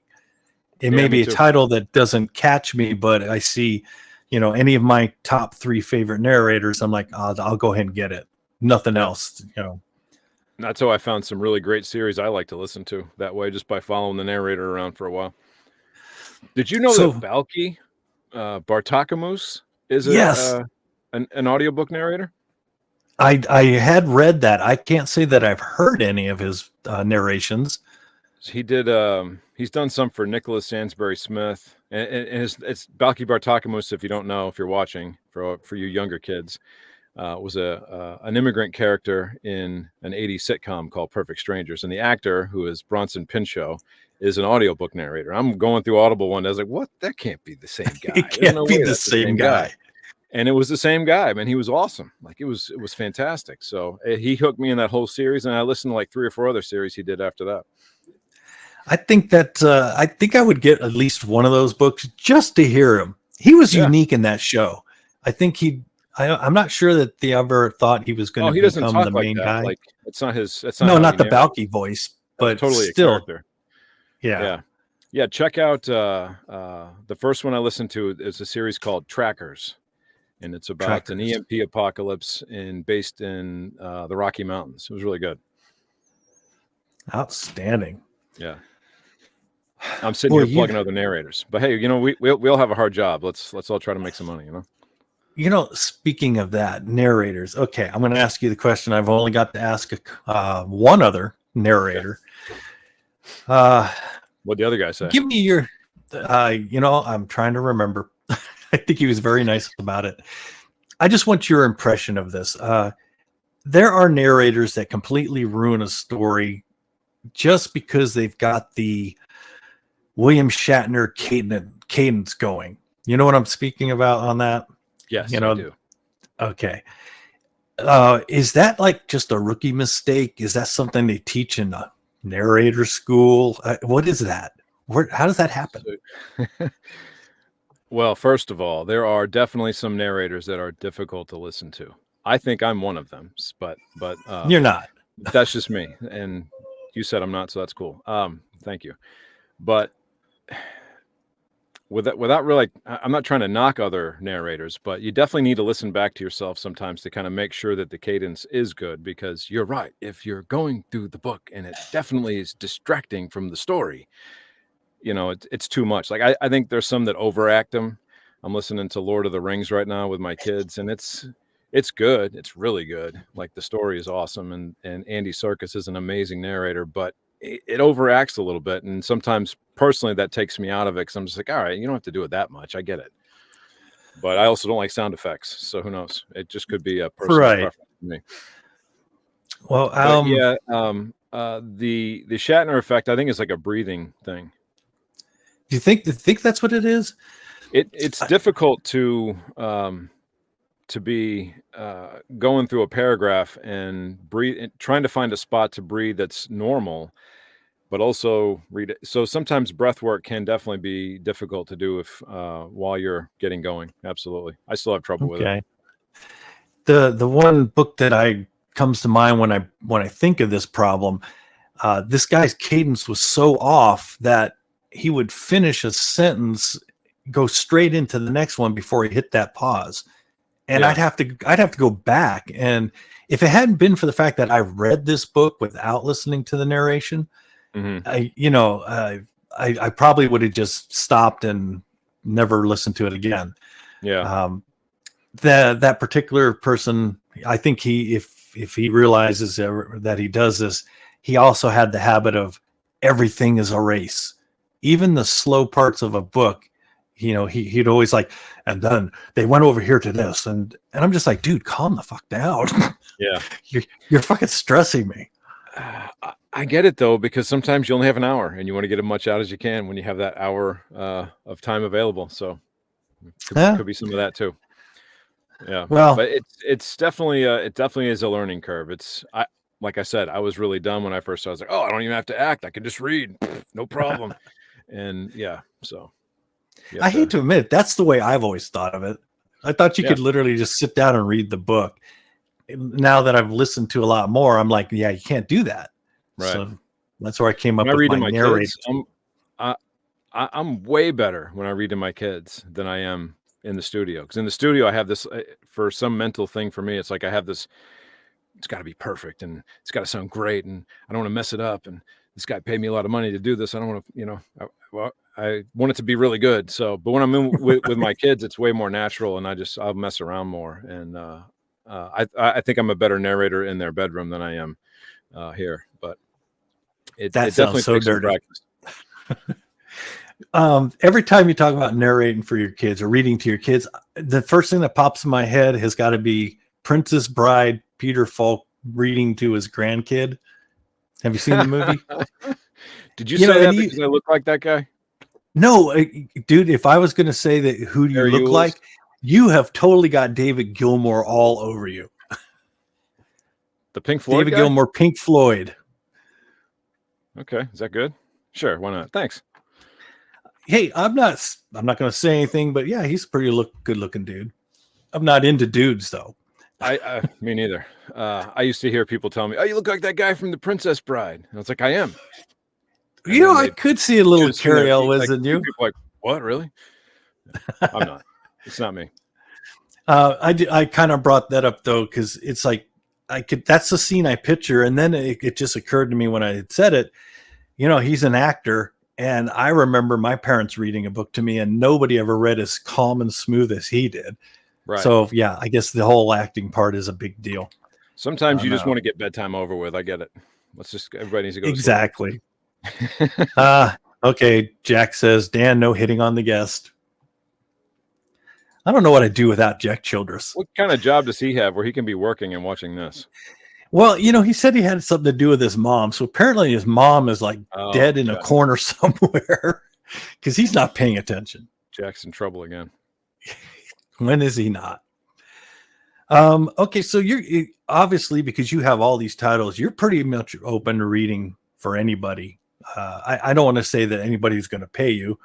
It may be a title that doesn't catch me, but I see, any of my top 3 favorite narrators, I'm like, I'll go ahead and get it. Nothing else, That's how I found some really great series I like to listen to that way, just by following the narrator around for a while. Did you know that Balki Bartakamus is an audiobook narrator? I had read that. I can't say that I've heard any of his narrations. He did. He's done some for Nicholas Sansbury Smith, and it's Balki Bartakamus. If you don't know, if you're watching, for you younger kids, was an immigrant character in an 80s sitcom called Perfect Strangers, and the actor, who is Bronson Pinchot, is an audiobook narrator. I'm going through Audible one day. I was like, "What? That can't be the same guy. It can't be the same guy." And it was the same guy. Man, he was awesome. Like it was fantastic. So he hooked me in that whole series, and I listened to like 3 or 4 other series he did after that. I think I would get at least one of those books just to hear him. He was unique in that show. I think I'm not sure that they ever thought he was going to become the main guy. Like it's not his. Not the Balki voice, but totally still. A character. Yeah. Check out the first one I listened to is a series called Trackers, and it's about an EMP apocalypse based in the Rocky Mountains. It was really good. Outstanding. Yeah. I'm sitting here plugging other narrators, but hey, we all have a hard job. Let's all try to make some money, Speaking of that, narrators. Okay, I'm going to ask you the question I've only got to ask one other narrator. What'd the other guy say? Give me your, I'm trying to remember. I think he was very nice about it. I just want your impression of this. There are narrators that completely ruin a story just because they've got the William Shatner cadence going. You know what I'm speaking about on that? Yes, I do. Okay. Is that like just a rookie mistake? Is that something they teach in a narrator school? What is that? How does that happen? Well, first of all, there are definitely some narrators that are difficult to listen to. I think I'm one of them, but you're not. That's just me. And you said I'm not, so that's cool. Thank you. But without really, I'm not trying to knock other narrators, but you definitely need to listen back to yourself sometimes to kind of make sure that the cadence is good, because you're right. If you're going through the book and it definitely is distracting from the story, it's too much. Like I think there's some that overact them. I'm listening to Lord of the Rings right now with my kids, and it's good. It's really good. Like the story is awesome, and Andy Serkis is an amazing narrator, but it overacts a little bit, and sometimes personally that takes me out of it, because I'm just like, all right, you don't have to do it that much. I get it, but I also don't like sound effects, so who knows? It just could be a personal preference for me. Well, the Shatner effect, I think, is like a breathing thing. Do you think that's what it is? It's difficult to be going through a paragraph and breathe, trying to find a spot to breathe that's normal, but also read it. So sometimes breath work can definitely be difficult to do if while you're getting going. Absolutely. I still have trouble with it. The one book that comes to mind when I think of this problem, this guy's cadence was so off that he would finish a sentence, go straight into the next one before he hit that pause. And I'd have to go back. And if it hadn't been for the fact that I read this book without listening to the narration, I probably would have just stopped and never listened to it again. Yeah. That particular person, I think if he realizes that he does this, he also had the habit of everything is a race. Even the slow parts of a book, he'd always like, and then they went over here to this, and I'm just like, dude, calm the fuck down. Yeah. You're fucking stressing me. I get it though, because sometimes you only have an hour and you want to get as much out as you can when you have that hour of time available. So could be some of that too. Yeah. Well, but it's definitely it definitely is a learning curve. Like I said, I was really dumb when I first started. I was like, oh, I don't even have to act. I can just read. No problem. And yeah, so. I hate to admit, that's the way I've always thought of it. I thought you could literally just sit down and read the book. Now that I've listened to a lot more, I'm like, yeah, you can't do that. Right. So that's where I came up with my narrator. I'm way better when I read to my kids than I am in the studio. Because in the studio, I have this, for some mental thing for me, it's like I have this, it's got to be perfect and it's got to sound great and I don't want to mess it up. And this guy paid me a lot of money to do this. I don't want to, I want it to be really good. So, but when I'm in with my kids, it's way more natural, and I'll mess around more. And I think I'm a better narrator in their bedroom than I am here. But it definitely so takes dirty. Practice. Every time you talk about narrating for your kids or reading to your kids, the first thing that pops in my head has got to be Princess Bride, Peter Falk reading to his grandkid. Have you seen the movie? Did you say that because I look like that guy? No, dude, if I was going to say that, who do you look like? You have totally got David Gilmour all over you. The Pink Floyd David Gilmour, Pink Floyd. Okay. Is that good? Sure. Why not? Thanks. Hey, I'm not going to say anything, but yeah, he's a pretty good looking dude. I'm not into dudes though. Me neither. I used to hear people tell me, oh, you look like that guy from The Princess Bride. And I was like, I am. And I could see a little Carrie Elwes in you. People like, what, really? I'm not. It's not me. I kind of brought that up though, because it's like that's the scene I picture, and then it just occurred to me when I had said it. He's an actor, and I remember my parents reading a book to me, and nobody ever read as calm and smooth as he did. Right. So yeah, I guess the whole acting part is a big deal. Sometimes you just want to get bedtime over with. I get it. Everybody needs to go. Exactly. Okay. Jack says, Dan, no hitting on the guest. I don't know what I'd do without Jack Childress. What kind of job does he have where he can be working and watching this? Well, he said he had something to do with his mom. So apparently his mom is like dead in a corner somewhere because he's not paying attention. Jack's in trouble again. When is he not? Okay. So you're obviously, because you have all these titles, you're pretty much open to reading for anybody. I don't want to say that anybody's going to pay you,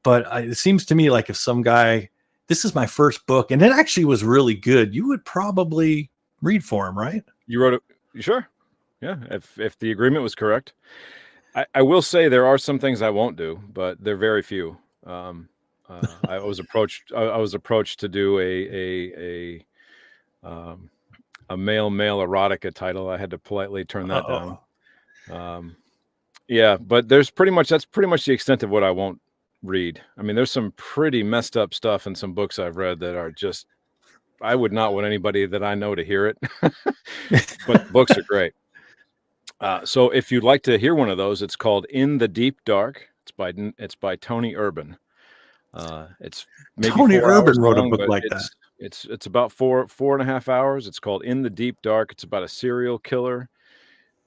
but it seems to me like if some guy, this is my first book and it actually was really good, you would probably read for him, right? You wrote it? You sure? Yeah. If the agreement was correct. I will say there are some things I won't do, but they're very few. I was approached to do a male erotica title. I had to politely turn that down. Yeah, but that's pretty much the extent of what I won't read. I mean, there's some pretty messed up stuff in some books I've read that are just, I would not want anybody that I know to hear it. But books are great. So if you'd like to hear one of those, it's called In the Deep Dark. It's by Tony Urban. It's maybe Tony 4 Urban hours wrote long, a book but like that. It's about 4.5 hours. It's called In the Deep Dark. It's about a serial killer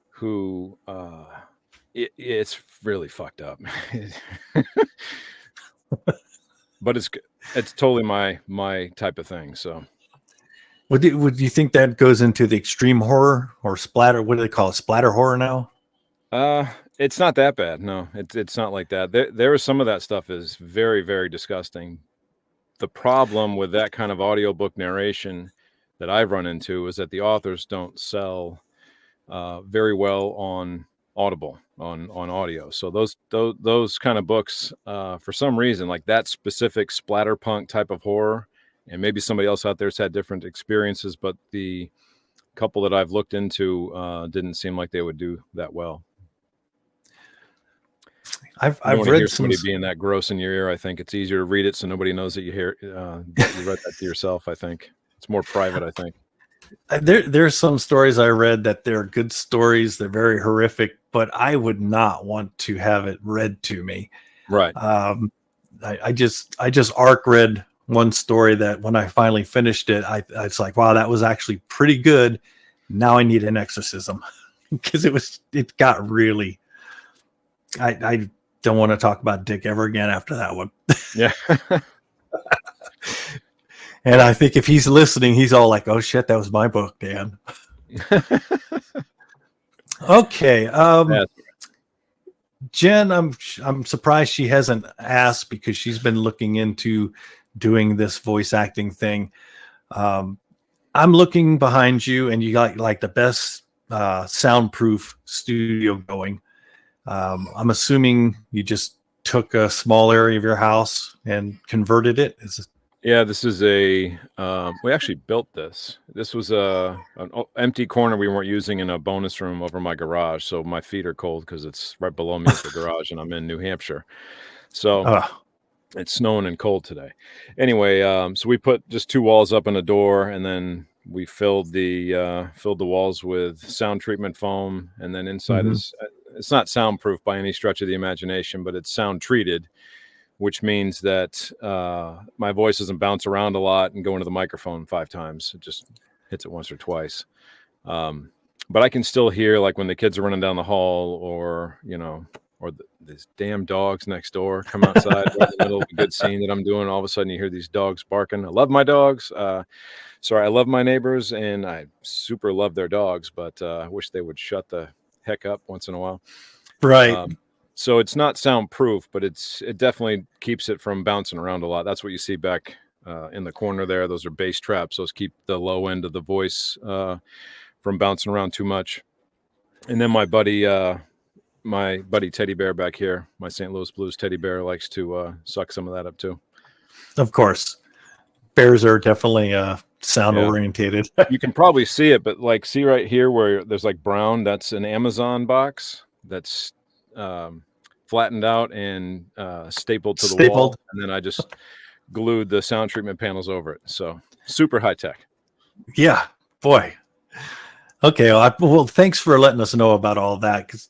who it's really fucked up. But it's totally my type of thing. So Would you think that goes into the extreme horror or splatter? What do they call it? Splatter horror now? It's not that bad. No, it's not like that. There is some of that stuff is very, very disgusting. The problem with that kind of audiobook narration that I've run into is that the authors don't sell very well on Audible, on audio. So those kind of books, for some reason, like that specific splatterpunk type of horror, and maybe somebody else out there's had different experiences, but the couple that I've looked into didn't seem like they would do that well. I've read somebody being that gross in your ear. I think it's easier to read it so nobody knows that you hear that you read that to yourself. I think it's more private. I think there's some stories I read that they're good stories. They're very horrific, but I would not want to have it read to me. Right. I just arc read one story that when I finally finished it, it's like, wow, that was actually pretty good. Now I need an exorcism because it got really. I don't want to talk about Dick ever again after that one. Yeah. And I think if he's listening, he's all like, oh shit, that was my book, Dan. Okay. Jen, I'm surprised she hasn't asked because she's been looking into doing this voice acting thing. I'm looking behind you and you got like the best soundproof studio going. I'm assuming you just took a small area of your house and converted it. Yeah, this is we actually built this. This was an empty corner we weren't using in a bonus room over my garage. So my feet are cold because it's right below me is the garage and I'm in New Hampshire. So it's snowing and cold today. Anyway, so we put just 2 walls up and a door, and then we filled the walls with sound treatment foam, and then inside is it's not soundproof by any stretch of the imagination, but it's sound treated, which means that my voice doesn't bounce around a lot and go into the microphone 5 times. It just hits it once or twice. But I can still hear, like when the kids are running down the hall, or these damn dogs next door come outside right in the middle of a good scene that I'm doing. All of a sudden you hear these dogs barking. I love my dogs. I love my neighbors, and I super love their dogs, but I wish they would shut the heck up once in a while. Right. So it's not soundproof, but it definitely keeps it from bouncing around a lot. That's what you see back in the corner there. Those are bass traps. Those keep the low end of the voice from bouncing around too much. And then my buddy Teddy Bear back here, my St. Louis Blues Teddy Bear, likes to suck some of that up too. Of course. Bears are definitely sound orientated. You can probably see it, but like see right here where there's like brown, that's an Amazon box that's flattened out and stapled to the wall, and then I just glued the sound treatment panels over it. So super high tech. Yeah, boy. Okay, well, thanks for letting us know about all that, because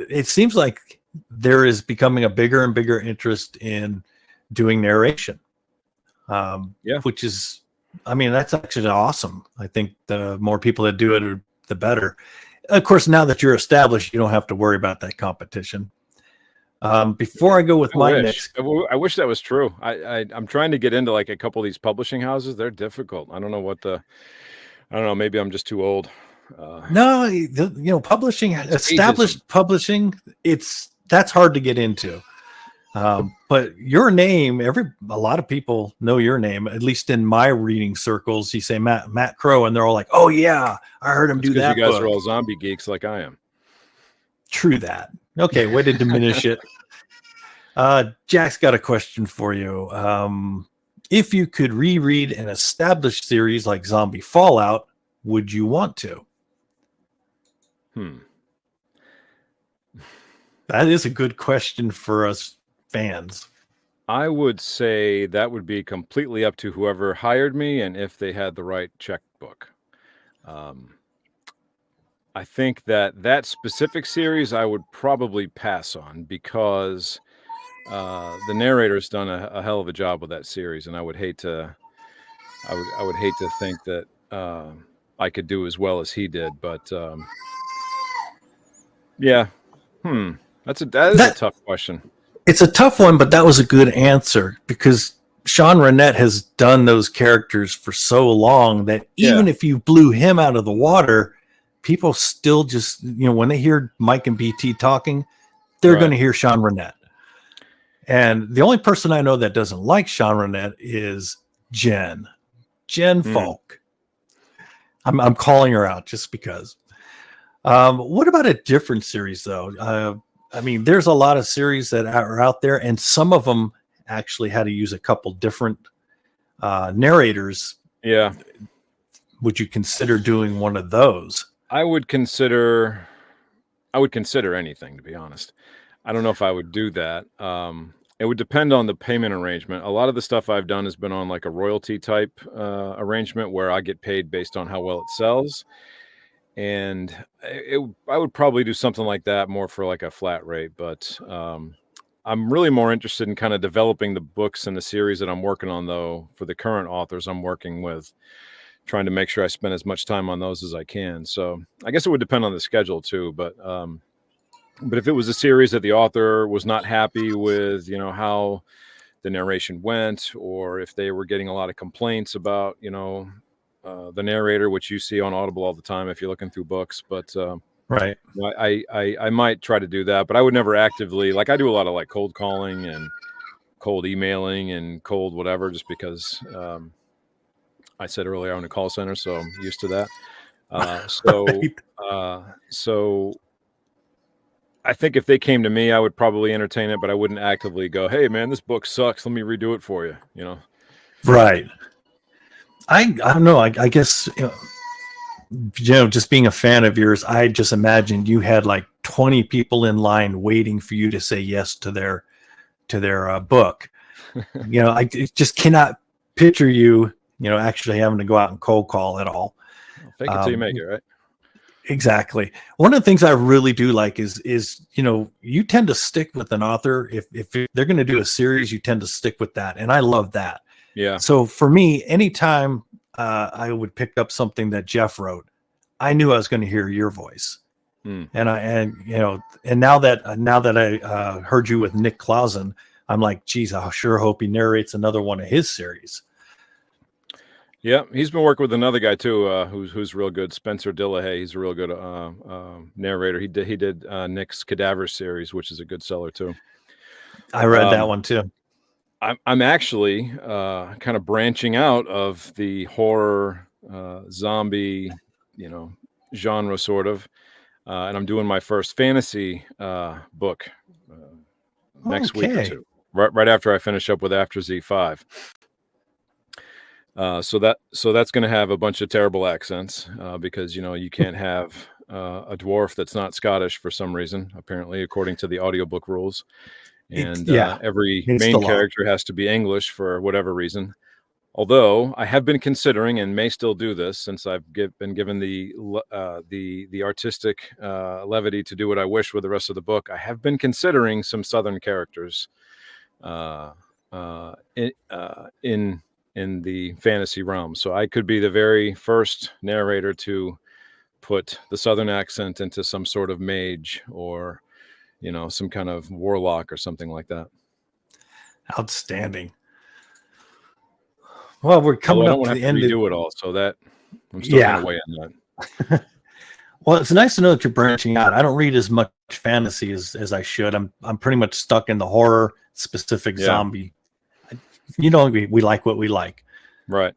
it seems like there is becoming a bigger and bigger interest in doing narration. Which is, I mean, that's actually awesome. I think the more people that do it, the better. Of course, now that you're established, you don't have to worry about that competition. Before I go with I wish that was true. I'm trying to get into like a couple of these publishing houses. They're difficult. I don't know. Maybe I'm just too old. No, publishing, established publishing, that's hard to get into. But your name, a lot of people know your name, at least in my reading circles. You say Matt Crow, and they're all like, "Oh yeah, I heard him do that." You guys are all zombie geeks like I am. True that. Okay, way to diminish it. Jack's got a question for you. If you could reread an established series like Zombie Fallout, would you want to? That is a good question for us fans. I would say that would be completely up to whoever hired me and if they had the right checkbook. I think that specific series I would probably pass on because the narrator's done a hell of a job with that series, and I would hate to think that I could do as well as he did. But yeah, that is a tough question. It's a tough one, but that was a good answer because Sean Rennett has done those characters for so long that even if you blew him out of the water, people still just, when they hear Mike and BT talking, they're going to hear Sean Rennett. And the only person I know that doesn't like Sean Rennett is Jen Falk. I'm calling her out just because. What about a different series, though? I mean, there's a lot of series that are out there, and some of them actually had to use a couple different narrators. Yeah. Would you consider doing one of those? I would consider anything, to be honest. I don't know if I would do that. It would depend on the payment arrangement. A lot of the stuff I've done has been on like a royalty type arrangement where I get paid based on how well it sells. And I would probably do something like that more for like a flat rate. But I'm really more interested in kind of developing the books and the series that I'm working on, though, for the current authors I'm working with, trying to make sure I spend as much time on those as I can. So I guess it would depend on the schedule too. But if it was a series that the author was not happy with, how the narration went, or if they were getting a lot of complaints about, the narrator, which you see on Audible all the time if you're looking through books. But right, I might try to do that, but I would never actively, like I do a lot of like cold calling and cold emailing and cold whatever, just because I said earlier I own a call center, so I'm used to that. So I think if they came to me, I would probably entertain it, but I wouldn't actively go, "Hey man, this book sucks. Let me redo it for you." Right. I don't know. I guess, just being a fan of yours, I just imagined you had like 20 people in line waiting for you to say yes to their book. I just cannot picture you, actually having to go out and cold call at all. Fake it till you make it, right? Exactly. One of the things I really do like is you tend to stick with an author. If they're going to do a series, you tend to stick with that. And I love that. Yeah. So for me, anytime I would pick up something that Jeff wrote, I knew I was going to hear your voice. And now that I heard you with Nick Clausen, I'm like, geez, I sure hope he narrates another one of his series. Yeah, he's been working with another guy too, who's real good, Spencer Dillahay. He's a real good narrator. He did Nick's Cadaver series, which is a good seller too. I read that one too. I'm actually kind of branching out of the horror zombie, genre sort of, and I'm doing my first fantasy book next week or two, right after I finish up with After Z5. So that's going to have a bunch of terrible accents because you can't have a dwarf that's not Scottish for some reason, apparently, according to the audiobook rules. And every main character has to be English for whatever reason. Although I have been considering, and may still do this, since I've been given the artistic levity to do what I wish with the rest of the book, I have been considering some Southern characters in the fantasy realm. So I could be the very first narrator to put the Southern accent into some sort of mage or some kind of warlock or something like that. Outstanding. Well, we're coming up to the end. Do it all, so that I'm still kind of weighing that. Well, it's nice to know that you're branching out. I don't read as much fantasy as I should. I'm pretty much stuck in the horror specific zombie. We like what we like, right?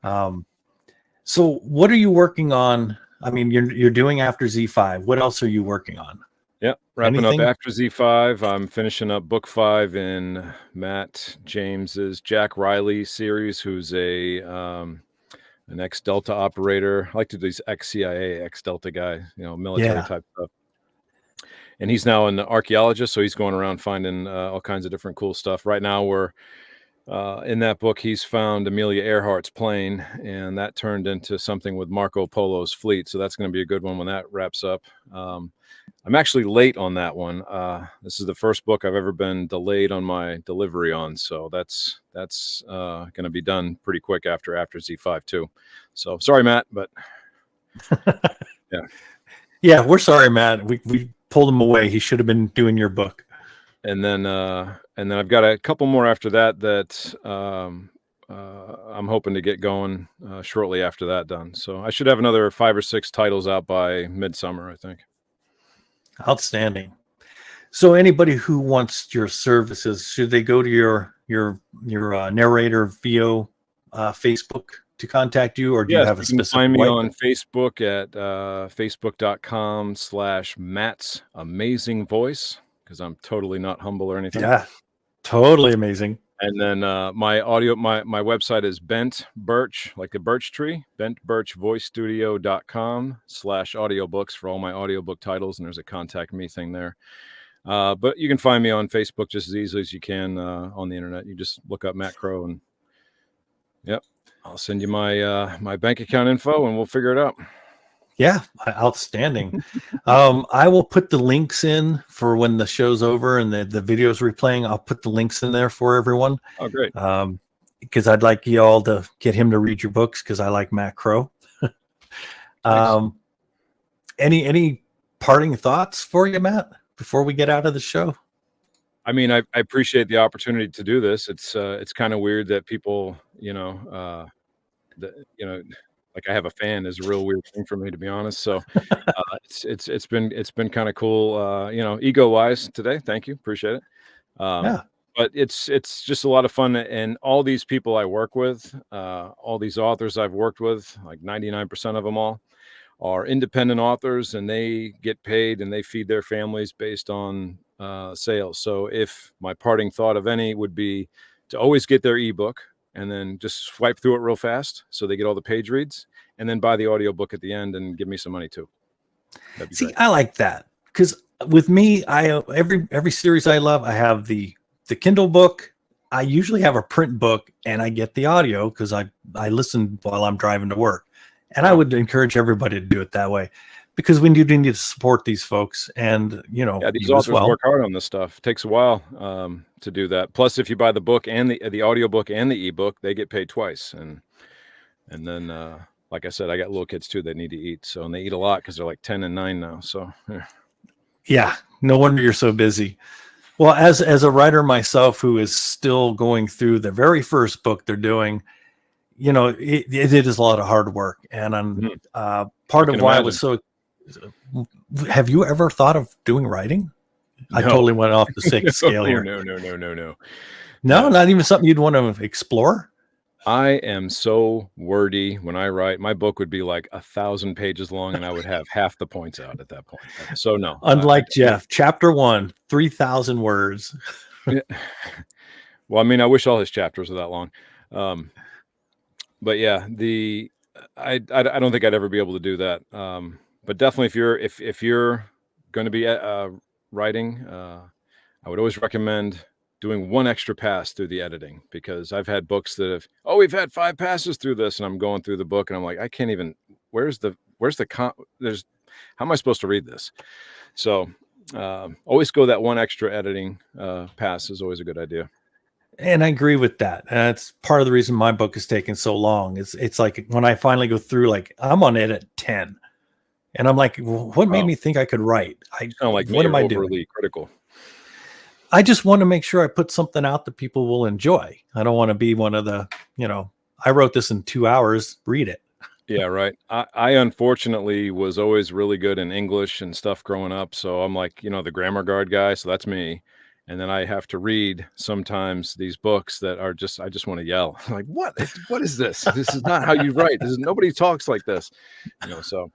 So what are you working on? I mean, you're doing After Z5. What else are you working on? Yeah, wrapping up Anything? after Z5. I'm finishing up book 5 in Matt James's Jack Riley series, who's an ex-Delta operator. I like to do these ex-CIA, ex-Delta guy, military type stuff. And he's now an archaeologist, so he's going around finding all kinds of different cool stuff. Right now, we're in that book, he's found Amelia Earhart's plane, and that turned into something with Marco Polo's fleet. So that's going to be a good one when that wraps up. I'm actually late on that one. This is the first book I've ever been delayed on my delivery on, so that's going to be done pretty quick after Z5 too. So sorry, Matt, but yeah, we're sorry, Matt. We pulled him away. He should have been doing your book. And then I've got a couple more after that I'm hoping to get going shortly after that done. So I should have another 5 or 6 titles out by midsummer, I think. Outstanding. So anybody who wants your services, should they go to your narrator VO Facebook to contact you, or do you have a specific? Find me on Facebook at facebook.com/Matt's Amazing Voice, because I'm totally not humble or anything. Yeah, totally amazing. And then my website is Bent Birch, like the birch tree, bentbirchvoicestudio.com/audiobooks for all my audiobook titles, and there's a contact me thing there. But you can find me on Facebook just as easily as you can on the internet. You just look up Matt Crow, and yep, I'll send you my bank account info, and we'll figure it out. Yeah, outstanding. I will put the links in for when the show's over and the video's replaying. I'll put the links in there for everyone. Oh, great. Because I'd like you all to get him to read your books, because I like Matt Crow. Any parting thoughts for you, Matt, before we get out of the show? I mean, I appreciate the opportunity to do this. It's kind of weird that people, like I have a fan is a real weird thing for me, to be honest. So it's been kind of cool, ego wise today. Thank you. Appreciate it. But it's just a lot of fun. And all these people I work with, all these authors I've worked with, like 99% of them all are independent authors, and they get paid and they feed their families based on sales. So if my parting thought of any would be to always get their ebook and then just swipe through it real fast so they get all the page reads, and then buy the audiobook at the end and give me some money too. See, great. I like that, because with me, every series I love, I have the Kindle book. I usually have a print book, and I get the audio because I listen while I'm driving to work. And I would encourage everybody to do it that way, because we need to support these folks. And these authors work hard on this stuff. It takes a while to do that. Plus, if you buy the book and the audiobook and the ebook, they get paid twice. And then like I said, I got little kids too that need to eat. So, and they eat a lot because they're like 10 and 9 now. So yeah, no wonder you're so busy. Well, as a writer myself, who is still going through the very first book they're doing, it is a lot of hard work. And part of why I was so. Have you ever thought of doing writing? No. I totally went off the sick scale here. No. No, not even something you'd want to explore. I am so wordy when I write. My book would be like 1,000 pages long, and I would have half the points out at that point. So no. Unlike Jeff, chapter 1, 3,000 words. Yeah. Well, I mean, I wish all his chapters were that long. But yeah, I don't think I'd ever be able to do that. But definitely, if you're going to be writing, I would always recommend doing one extra pass through the editing, because I've had books that we've had 5 passes through this, and I'm going through the book and I'm like, I can't even. How am I supposed to read this? So always go that one extra editing pass is always a good idea. And I agree with that. And that's part of the reason my book is taking so long. It's like when I finally go through, like I'm on edit 10. And I'm like, what made me think I could write? What am I doing? Critical. I just want to make sure I put something out that people will enjoy. I don't want to be one of the, I wrote this in 2 hours, read it. Yeah, right. I unfortunately was always really good in English and stuff growing up. So I'm like, the grammar guard guy. So that's me. And then I have to read sometimes these books that are I just want to yell. I'm like, what is this? This is not how you write. Nobody talks like this. So.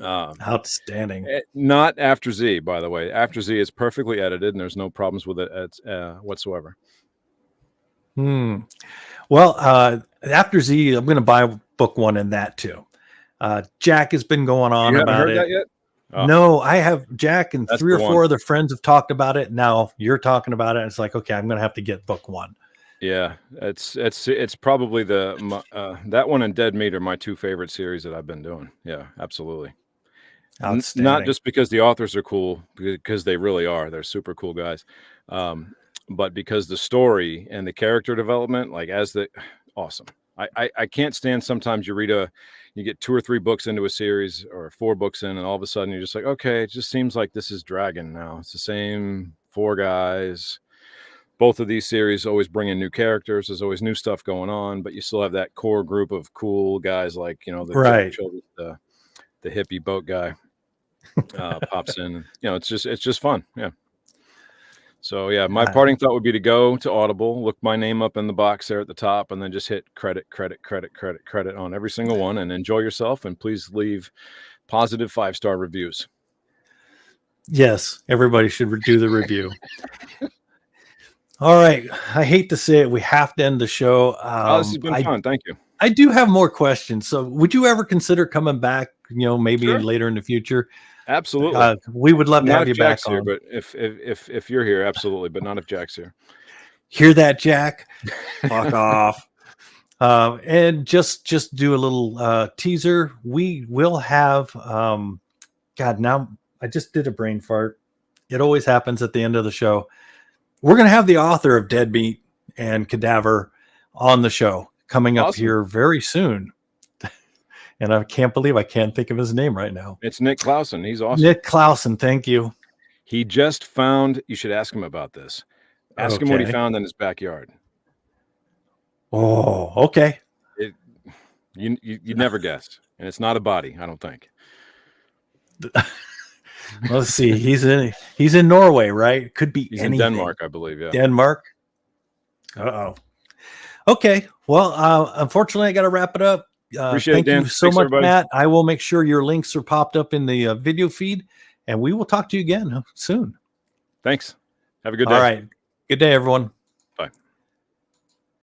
Outstanding. Not After Z, by the way. After Z is perfectly edited, and there's no problems with it whatsoever. Well, After Z, I'm going to buy book 1 in that too. Jack has been going on about it. You haven't heard that yet? Oh. No, I have. Jack and That's 3 or 4 other friends have talked about it. Now you're talking about it. It's like, okay, I'm going to have to get book 1. Yeah, it's probably that one and Dead Meat are my 2 favorite series that I've been doing. Yeah, absolutely. Not just because the authors are cool, because they really are. They're super cool guys. But because the story and the character development, like awesome. I can't stand sometimes you get 2 or 3 books into a series or 4 books in, and all of a sudden you're just like, okay, it just seems like this is dragging now. It's the same 4 guys. Both of these series always bring in new characters. There's always new stuff going on, but you still have that core group of cool guys like, the children, the hippie boat guy pops in. It's just fun. Yeah. So yeah, my parting thought would be to go to Audible, look my name up in the box there at the top, and then just hit credit on every single one, and enjoy yourself. And please leave positive 5-star reviews. Yes, everybody should do the review. All right. I hate to say it. We have to end the show. This has been fun. Thank you. I do have more questions. So would you ever consider coming back, maybe later in the future? Absolutely. We would love to have you back on. Here, but if you're here, absolutely. But not if Jack's here. Hear that, Jack? Fuck off. And just do a little teaser. We will have, God, now I just did a brain fart. It always happens at the end of the show. We're going to have the author of Dead Meat and Cadaver on the show coming up here very soon. And I can't believe I can't think of his name right now. It's Nick Clausen. He's awesome. Nick Clausen. Thank you. He just found, you should ask him about this. Ask him what he found in his backyard. Oh, okay. You never guess. And it's not a body, I don't think. Let's see. He's in Norway, right? Could be he's anything. In Denmark, I believe. Yeah. Denmark. Okay. Well, unfortunately, I got to wrap it up. Thank you so much, everybody. Matt. I will make sure your links are popped up in the video feed, and we will talk to you again soon. Thanks. Have a good day. All right. Good day, everyone.